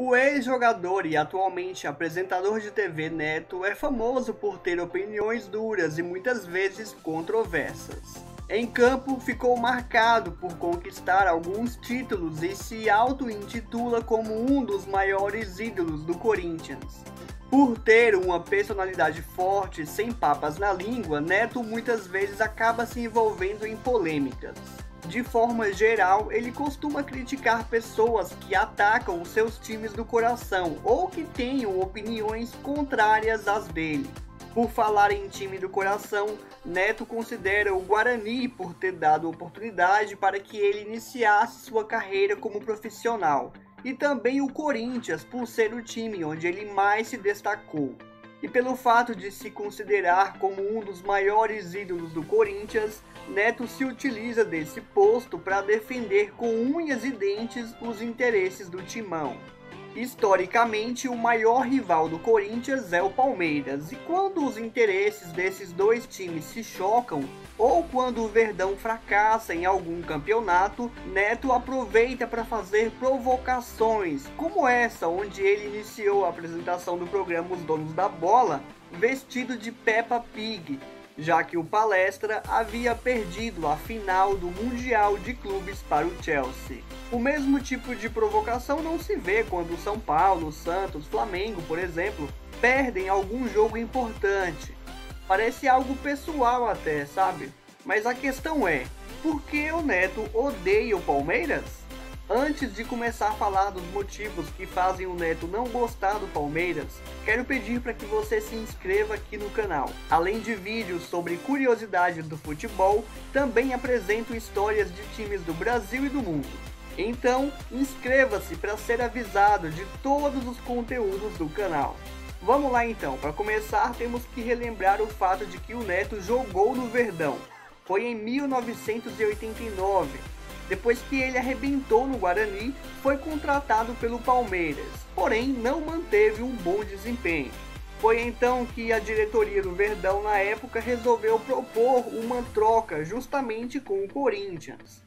O ex-jogador e atualmente apresentador de TV Neto é famoso por ter opiniões duras e muitas vezes controversas. Em campo, ficou marcado por conquistar alguns títulos e se auto-intitula como um dos maiores ídolos do Corinthians. Por ter uma personalidade forte, sem papas na língua, Neto muitas vezes acaba se envolvendo em polêmicas. De forma geral, ele costuma criticar pessoas que atacam os seus times do coração ou que tenham opiniões contrárias às dele. Por falar em time do coração, Neto considera o Guarani por ter dado oportunidade para que ele iniciasse sua carreira como profissional, e também o Corinthians por ser o time onde ele mais se destacou. E pelo fato de se considerar como um dos maiores ídolos do Corinthians, Neto se utiliza desse posto para defender com unhas e dentes os interesses do timão. Historicamente, o maior rival do Corinthians é o Palmeiras, e quando os interesses desses dois times se chocam, ou quando o Verdão fracassa em algum campeonato, Neto aproveita para fazer provocações, como essa onde ele iniciou a apresentação do programa Os Donos da Bola, vestido de Peppa Pig, já que o Palestra havia perdido a final do Mundial de Clubes para o Chelsea. O mesmo tipo de provocação não se vê quando São Paulo, Santos, Flamengo, por exemplo, perdem algum jogo importante. Parece algo pessoal até, sabe? Mas a questão é, por que o Neto odeia o Palmeiras? Antes de começar a falar dos motivos que fazem o Neto não gostar do Palmeiras, quero pedir para que você se inscreva aqui no canal. Além de vídeos sobre curiosidades do futebol, também apresento histórias de times do Brasil e do mundo. Então, inscreva-se para ser avisado de todos os conteúdos do canal. Vamos lá então, para começar temos que relembrar o fato de que o Neto jogou no Verdão. Foi em 1989. Depois que ele arrebentou no Guarani, foi contratado pelo Palmeiras, porém não manteve um bom desempenho. Foi então que a diretoria do Verdão na época resolveu propor uma troca justamente com o Corinthians.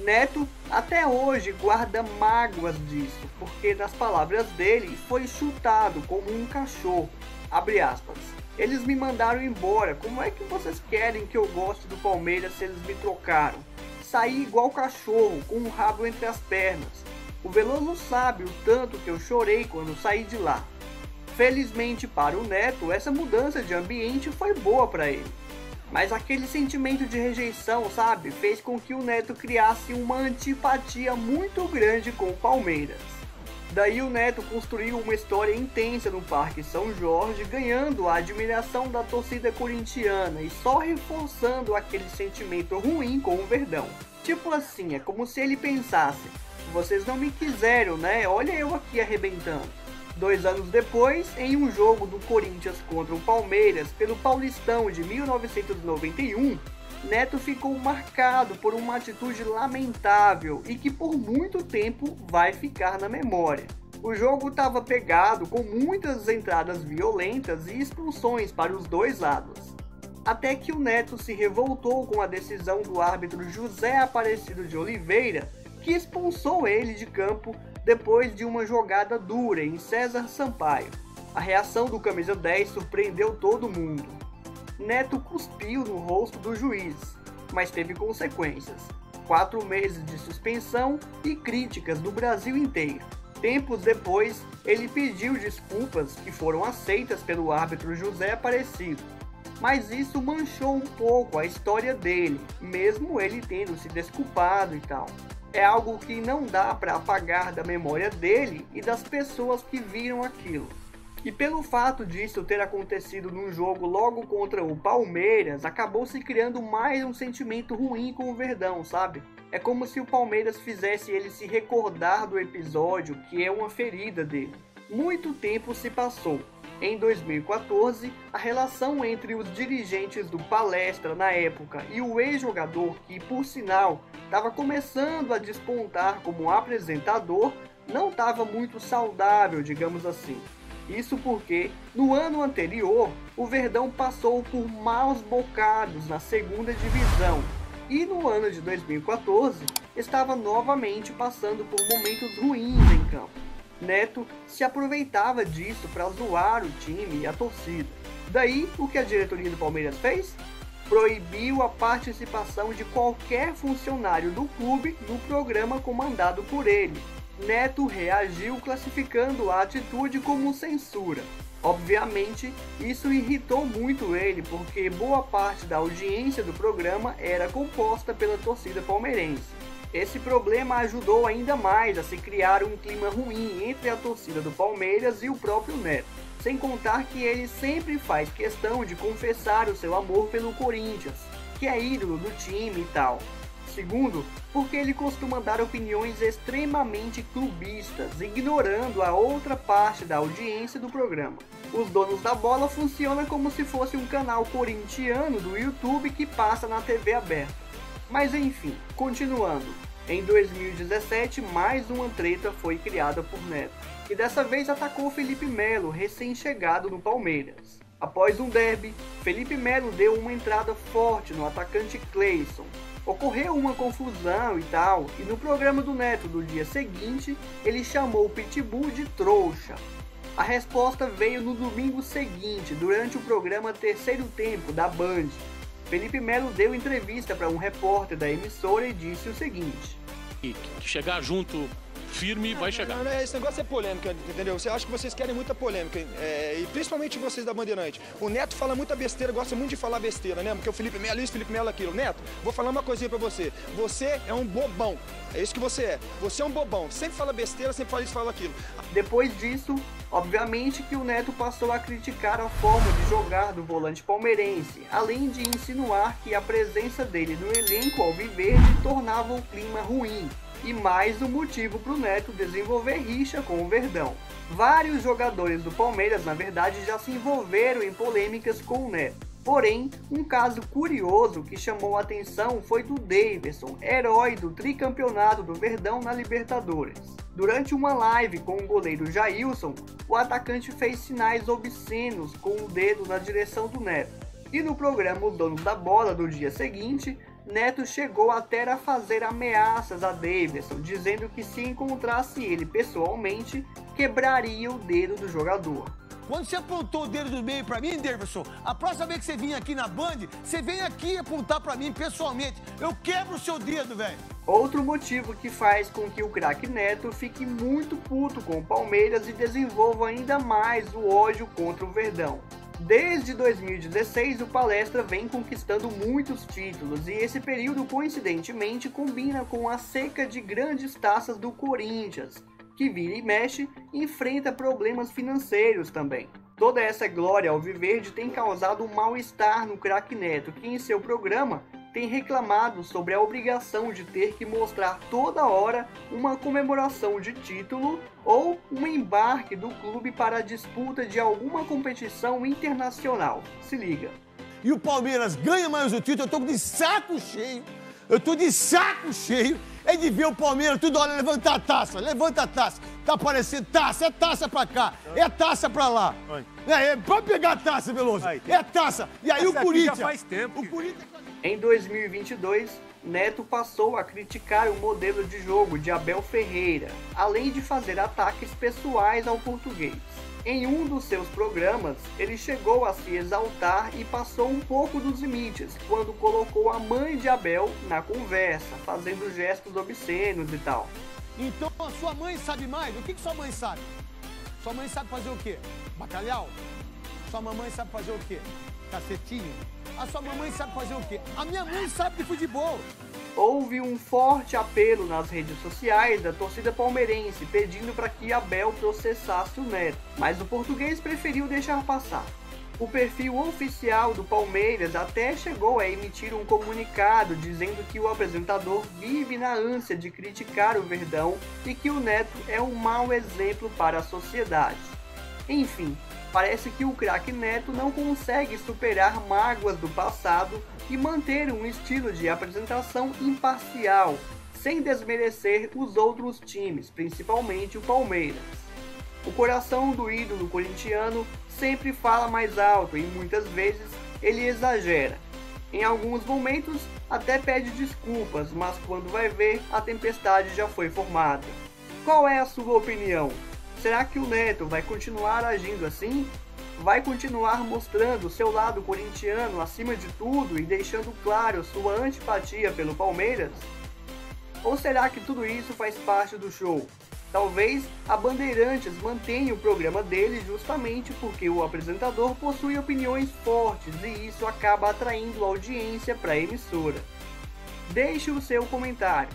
Neto até hoje guarda mágoas disso, porque nas palavras dele foi chutado como um cachorro, abre aspas. Eles me mandaram embora, como é que vocês querem que eu goste do Palmeiras se eles me trocaram? Saí igual cachorro, com o rabo entre as pernas. O Veloso sabe o tanto que eu chorei quando saí de lá. Felizmente para o Neto, essa mudança de ambiente foi boa para ele. Mas aquele sentimento de rejeição, sabe, fez com que o Neto criasse uma antipatia muito grande com o Palmeiras. Daí o Neto construiu uma história intensa no Parque São Jorge, ganhando a admiração da torcida corintiana e só reforçando aquele sentimento ruim com o Verdão. Tipo assim, é como se ele pensasse, vocês não me quiseram, né? Olha eu aqui arrebentando. 2 anos depois, em um jogo do Corinthians contra o Palmeiras pelo Paulistão de 1991, Neto ficou marcado por uma atitude lamentável e que por muito tempo vai ficar na memória. O jogo estava pegado com muitas entradas violentas e expulsões para os dois lados. Até que o Neto se revoltou com a decisão do árbitro José Aparecido de Oliveira, que expulsou ele de campo depois de uma jogada dura em César Sampaio. A reação do camisa 10 surpreendeu todo mundo. Neto cuspiu no rosto do juiz, mas teve consequências. 4 meses de suspensão e críticas do Brasil inteiro. Tempos depois, ele pediu desculpas que foram aceitas pelo árbitro José Aparecido. Mas isso manchou um pouco a história dele, mesmo ele tendo se desculpado e tal. É algo que não dá para apagar da memória dele e das pessoas que viram aquilo. E pelo fato disso ter acontecido num jogo logo contra o Palmeiras, acabou se criando mais um sentimento ruim com o Verdão, sabe? É como se o Palmeiras fizesse ele se recordar do episódio, que é uma ferida dele. Muito tempo se passou. Em 2014, a relação entre os dirigentes do Palestra na época e o ex-jogador, que por sinal estava começando a despontar como apresentador, não estava muito saudável, digamos assim. Isso porque, no ano anterior, o Verdão passou por maus bocados na segunda divisão e no ano de 2014 estava novamente passando por momentos ruins em campo. Neto se aproveitava disso para zoar o time e a torcida. Daí, o que a diretoria do Palmeiras fez? Proibiu a participação de qualquer funcionário do clube no programa comandado por ele. Neto reagiu classificando a atitude como censura. Obviamente, isso irritou muito ele, porque boa parte da audiência do programa era composta pela torcida palmeirense. Esse problema ajudou ainda mais a se criar um clima ruim entre a torcida do Palmeiras e o próprio Neto. Sem contar que ele sempre faz questão de confessar o seu amor pelo Corinthians, que é ídolo do time e tal. Segundo, porque ele costuma dar opiniões extremamente clubistas, ignorando a outra parte da audiência do programa. Os Donos da Bola funciona como se fosse um canal corintiano do YouTube que passa na TV aberta. Mas enfim, continuando. Em 2017, mais uma treta foi criada por Neto, que dessa vez atacou Felipe Melo, recém-chegado no Palmeiras. Após um derby, Felipe Melo deu uma entrada forte no atacante Cleison. Ocorreu uma confusão e tal, e no programa do Neto do dia seguinte, ele chamou o Pitbull de trouxa. A resposta veio no domingo seguinte, durante o programa Terceiro Tempo, da Band. Felipe Melo deu entrevista para um repórter da emissora e disse o seguinte: chegar junto firme, vai chegar. Não, esse negócio é polêmica, entendeu? Você acha que vocês querem muita polêmica, e principalmente vocês da Bandeirante. O Neto fala muita besteira, gosta muito de falar besteira, né? Porque o Felipe Melo isso, Felipe Melo aquilo. Neto, vou falar uma coisinha pra você. Você é um bobão. É isso que você é. Você é um bobão. Sempre fala besteira, sempre fala isso, fala aquilo. Depois disso, obviamente que o Neto passou a criticar a forma de jogar do volante palmeirense, além de insinuar que a presença dele no elenco alviverde tornava o clima ruim. E mais um motivo para o Neto desenvolver rixa com o Verdão. Vários jogadores do Palmeiras, na verdade, já se envolveram em polêmicas com o Neto. Porém, um caso curioso que chamou a atenção foi do Daverson, herói do tricampeonato do Verdão na Libertadores. Durante uma live com o goleiro Jailson, o atacante fez sinais obscenos com o dedo na direção do Neto. E no programa O Dono da Bola do dia seguinte, Neto chegou até a fazer ameaças a Daverson, dizendo que se encontrasse ele pessoalmente, quebraria o dedo do jogador. Quando você apontou o dedo do meio pra mim, Daverson, a próxima vez que você vir aqui na Band, você vem aqui apontar pra mim pessoalmente. Eu quebro o seu dedo, velho. Outro motivo que faz com que o craque Neto fique muito puto com o Palmeiras e desenvolva ainda mais o ódio contra o Verdão. Desde 2016, o Palestra vem conquistando muitos títulos e esse período, coincidentemente, combina com a seca de grandes taças do Corinthians, que vira e mexe enfrenta problemas financeiros também. Toda essa glória alviverde tem causado um mal-estar no craque Neto, que em seu programa tem reclamado sobre a obrigação de ter que mostrar toda hora uma comemoração de título ou um embarque do clube para a disputa de alguma competição internacional. Se liga. E o Palmeiras ganha mais o título, eu tô de saco cheio. Eu tô de saco cheio é de ver o Palmeiras toda hora levantar a taça, levanta a taça. Tá aparecendo taça, é taça pra cá, é taça pra lá. Pode pegar a taça, Veloso, é taça. E aí o Corinthians... Já faz tempo. Em 2022, Neto passou a criticar o modelo de jogo de Abel Ferreira, além de fazer ataques pessoais ao português. Em um dos seus programas, ele chegou a se exaltar e passou um pouco dos limites, quando colocou a mãe de Abel na conversa, fazendo gestos obscenos e tal. Então a sua mãe sabe mais? O que sua mãe sabe? Sua mãe sabe fazer o quê? Bacalhau? Sua mamãe sabe fazer o quê? Cacetinho? A sua mamãe sabe fazer o quê? A minha mãe sabe de futebol. Houve um forte apelo nas redes sociais da torcida palmeirense pedindo para que Abel processasse o Neto, mas o português preferiu deixar passar. O perfil oficial do Palmeiras até chegou a emitir um comunicado dizendo que o apresentador vive na ânsia de criticar o Verdão e que o Neto é um mau exemplo para a sociedade. Enfim, parece que o craque Neto não consegue superar mágoas do passado e manter um estilo de apresentação imparcial, sem desmerecer os outros times, principalmente o Palmeiras. O coração do ídolo corintiano sempre fala mais alto e muitas vezes ele exagera. Em alguns momentos até pede desculpas, mas quando vai ver, a tempestade já foi formada. Qual é a sua opinião? Será que o Neto vai continuar agindo assim? Vai continuar mostrando seu lado corintiano acima de tudo e deixando claro sua antipatia pelo Palmeiras? Ou será que tudo isso faz parte do show? Talvez a Bandeirantes mantenha o programa dele justamente porque o apresentador possui opiniões fortes e isso acaba atraindo audiência para a emissora. Deixe o seu comentário.